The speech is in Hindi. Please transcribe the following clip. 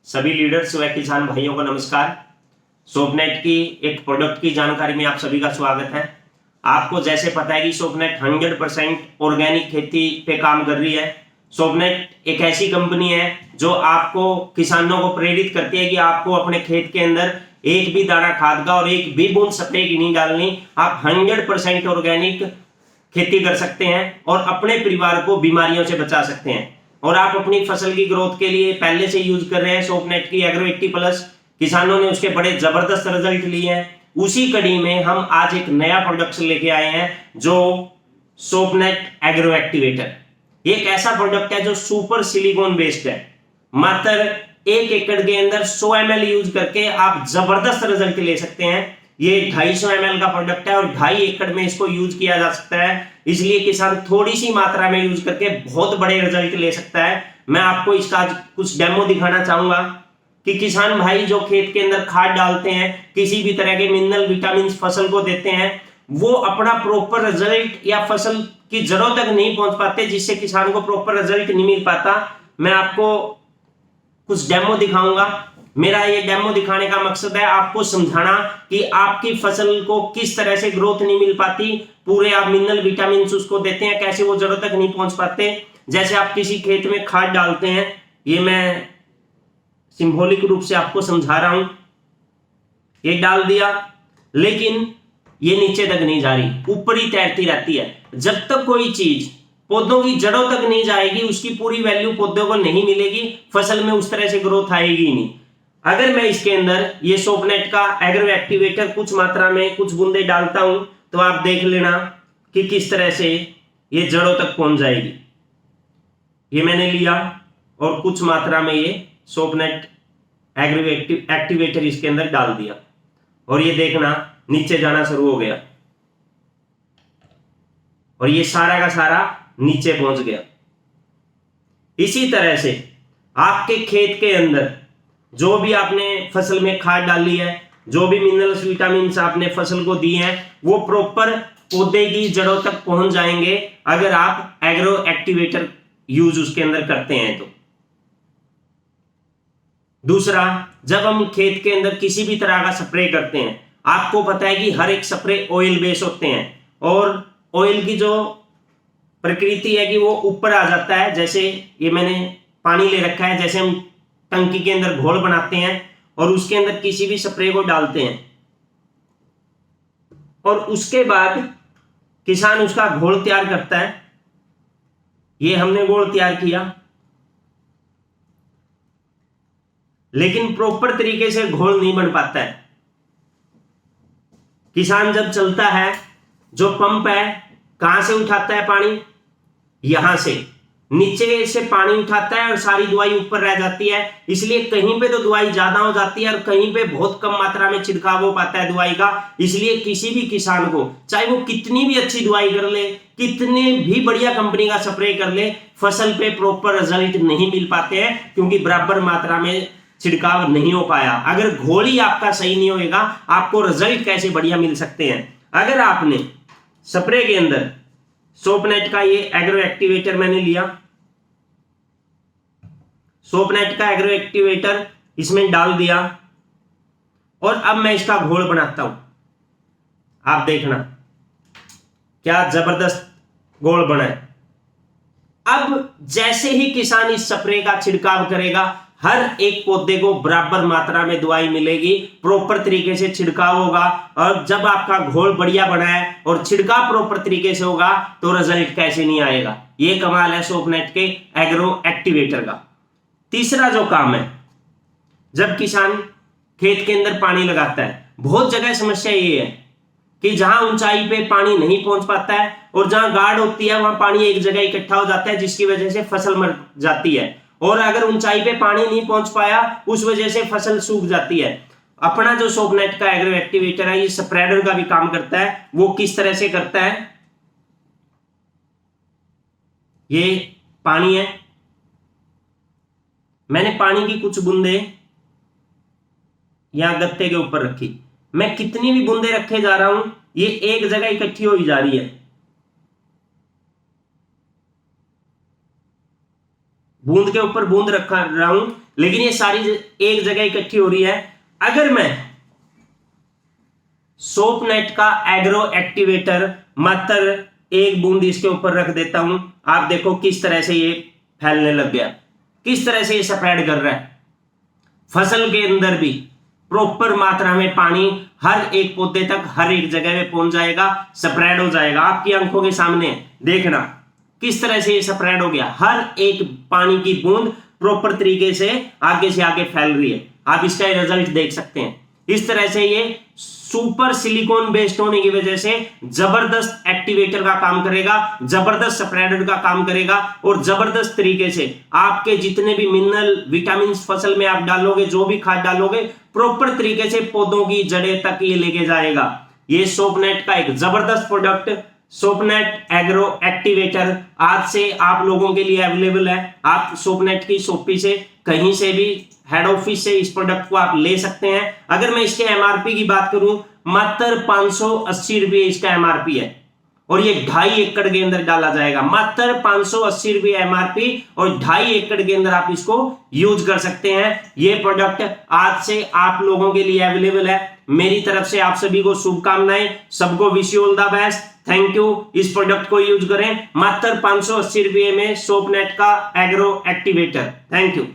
सभी लीडर्स व किसान भाइयों को नमस्कार। सोपनेट की एक प्रोडक्ट की जानकारी में आप सभी का स्वागत है। आपको जैसे पता है कि सोपनेट 100% ऑर्गेनिक खेती पे काम कर रही है। सोपनेट एक ऐसी कंपनी है जो आपको किसानों को प्रेरित करती है कि आपको अपने खेत के अंदर एक भी दाना खाद का और एक भी बूंद स्प्रे की नहीं डालनी। आप 100% ऑर्गेनिक खेती कर सकते हैं और अपने परिवार को बीमारियों से बचा सकते हैं। और आप अपनी फसल की ग्रोथ के लिए पहले से यूज कर रहे हैं सोपनेट की एग्रो 80 प्लस। किसानों ने उसके बड़े जबरदस्त रिजल्ट लिए हैं। उसी कड़ी में हम आज एक नया प्रोडक्ट लेके आए हैं जो सोपनेट एग्रो एक्टिवेटर। ये एक ऐसा प्रोडक्ट है जो सुपर सिलिकॉन बेस्ड है। मात्र 1 एकड़ के अंदर 100 ml यूज करके आप जबरदस्त रिजल्ट ले सकते हैं। ये 250 ml का प्रोडक्ट है और 2.5 एकड़ में इसको यूज किया जा सकता है, इसलिए किसान थोड़ी सी मात्रा में यूज करके बहुत बड़े रिजल्ट ले सकता है। मैं आपको इसका कुछ डेमो दिखाना चाहूंगा कि किसान भाई जो खेत के अंदर खाद डालते हैं, किसी भी तरह के मिनरल विटामिन फसल को देते हैं, वो अपना प्रॉपर रिजल्ट या फसल की जड़ों तक नहीं पहुंच पाते, जिससे किसान को प्रॉपर रिजल्ट नहीं मिल पाता। मैं आपको कुछ डेमो दिखाऊंगा। मेरा ये डेमो दिखाने का मकसद है आपको समझाना कि आपकी फसल को किस तरह से ग्रोथ नहीं मिल पाती। पूरे आप मिनरल विटामिन उसको देते हैं, कैसे वो जड़ों तक नहीं पहुंच पाते। जैसे आप किसी खेत में खाद डालते हैं, ये मैं सिंबॉलिक रूप से आपको समझा रहा हूं। ये डाल दिया, लेकिन ये नीचे तक नहीं जा रही, ऊपर ही तैरती रहती है। जब तक कोई चीज पौधों की जड़ों तक नहीं जाएगी, उसकी पूरी वैल्यू पौधों को नहीं मिलेगी, फसल में उस तरह से ग्रोथ आएगी नहीं। अगर मैं इसके अंदर ये सोपनेट का एग्रो एक्टिवेटर कुछ मात्रा में कुछ बूंदे डालता हूं, तो आप देख लेना कि किस तरह से ये जड़ों तक पहुंच जाएगी। ये मैंने लिया और कुछ मात्रा में ये सोपनेट एग्रो एक्टिवेटर इसके अंदर डाल दिया और ये देखना नीचे जाना शुरू हो गया और ये सारा का सारा नीचे पहुंच गया। इसी तरह से आपके खेत के अंदर जो भी आपने फसल में खाद डाली है, जो भी मिनरल्स विटामिन आपने फसल को दिए हैं, वो प्रॉपर पौधे की जड़ों तक पहुंच जाएंगे अगर आप एग्रो एक्टिवेटर यूज उसके अंदर करते हैं तो। दूसरा, जब हम खेत के अंदर किसी भी तरह का स्प्रे करते हैं, आपको पता है कि हर एक स्प्रे ऑयल बेस होते हैं और ऑयल की जो प्रकृति है कि वो ऊपर आ जाता है। जैसे ये मैंने पानी ले रखा है, जैसे हम टंकी के अंदर घोल बनाते हैं और उसके अंदर किसी भी स्प्रे को डालते हैं और उसके बाद किसान उसका घोल तैयार करता है। ये हमने घोल तैयार किया, लेकिन प्रॉपर तरीके से घोल नहीं बन पाता है। किसान जब चलता है, जो पंप है कहां से उठाता है पानी, यहां से नीचे से पानी उठाता है और सारी दवाई ऊपर रह जाती है। इसलिए कहीं पे तो दवाई ज्यादा हो जाती है और कहीं पे बहुत कम मात्रा में छिड़काव हो पाता है दवाई का। इसलिए किसी भी किसान को, चाहे वो कितनी भी अच्छी दवाई कर ले, कितने भी बढ़िया कंपनी का स्प्रे कर ले, फसल पे प्रॉपर रिजल्ट नहीं मिल पाते हैं, क्योंकि बराबर मात्रा में छिड़काव नहीं हो पाया। अगर घोल ही आपका सही नहीं होगा, आपको रिजल्ट कैसे बढ़िया मिल सकते हैं। अगर आपने स्प्रे के अंदर सोपनेट का ये एग्रो एक्टिवेटर मैंने लिया, सोपनेट का एग्रो एक्टिवेटर इसमें डाल दिया और अब मैं इसका घोल बनाता हूं। आप देखना क्या जबरदस्त घोल बना है। अब जैसे ही किसान इस स्प्रे का छिड़काव करेगा, हर एक पौधे को बराबर मात्रा में दवाई मिलेगी, प्रॉपर तरीके से छिड़काव होगा। और जब आपका घोल बढ़िया बना है और छिड़काव प्रॉपर तरीके से होगा, तो रिजल्ट कैसे नहीं आएगा। ये कमाल है सोपनेट के एग्रो एक्टिवेटर का। तीसरा जो काम है, जब किसान खेत के अंदर पानी लगाता है, बहुत जगह समस्या ये है कि जहां ऊंचाई पे पानी नहीं पहुंच पाता है और जहां गाढ़ होती है वहां पानी एक जगह इकट्ठा हो जाता है, जिसकी वजह से फसल मर जाती है। और अगर ऊंचाई पे पानी नहीं पहुंच पाया, उस वजह से फसल सूख जाती है। अपना जो सोपनेट का एग्रो एक्टिवेटर है, ये स्प्रेडर का भी काम करता है। वो किस तरह से करता है, ये पानी है, मैंने पानी की कुछ बूंदे यहां गत्ते के ऊपर रखी। मैं कितनी भी बूंदे रखे जा रहा हूं, ये एक जगह इकट्ठी हो जा रही है। बूंद के ऊपर बूंद रखा रहा हूं, लेकिन ये सारी एक जगह इकट्ठी हो रही है। अगर मैं सोपनेट का एग्रो एक्टिवेटर मात्र 1 बूंद इसके ऊपर रख देता हूं, आप देखो किस तरह से ये फैलने लग गया, किस तरह से ये स्प्रेड कर रहा है। फसल के अंदर भी प्रॉपर मात्रा में पानी हर एक पौधे तक हर एक जगह में पहुंच जाएगा, स्प्रेड हो जाएगा। आपकी आंखों के सामने देखना किस तरह से ये स्प्रेड हो गया, हर एक पानी की बूंद प्रॉपर तरीके से आगे फैल रही है। आप इसका रिजल्ट देख सकते हैं। इस तरह से ये सुपर सिलिकॉन बेस्ड होने की वजह से जबरदस्त एक्टिवेटर का काम करेगा, जबरदस्त स्प्रेडर का काम करेगा और जबरदस्त तरीके से आपके जितने भी मिनरल विटामिन फसल में आप डालोगे, जो भी खाद डालोगे, प्रॉपर तरीके से पौधों की जड़ें तक ये लेके जाएगा। ये सोपनेट का एक जबरदस्त प्रोडक्ट सोपनेट एग्रो एक्टिवेटर आज से आप लोगों के लिए अवेलेबल है। आप सोपनेट की शॉपी से कहीं से भी हेड ऑफिस से इस प्रोडक्ट को आप ले सकते हैं। अगर मैं इसके एमआरपी की बात करूं, मात्र 580 रुपए इसका एमआरपी है और ये 2.5 एकड़ के अंदर डाला जाएगा। मात्र 580 रुपए एमआरपी और 2.5 एकड़ के अंदर आप इसको यूज कर सकते हैं। ये प्रोडक्ट आज से आप लोगों के लिए अवेलेबल है। मेरी तरफ से आप सभी को शुभकामनाएं, सबको wish you all the best. Thank you. इस प्रोडक्ट को यूज करें मात्र 580 रुपए में सोपनेट का एग्रो एक्टिवेटर। Thank you.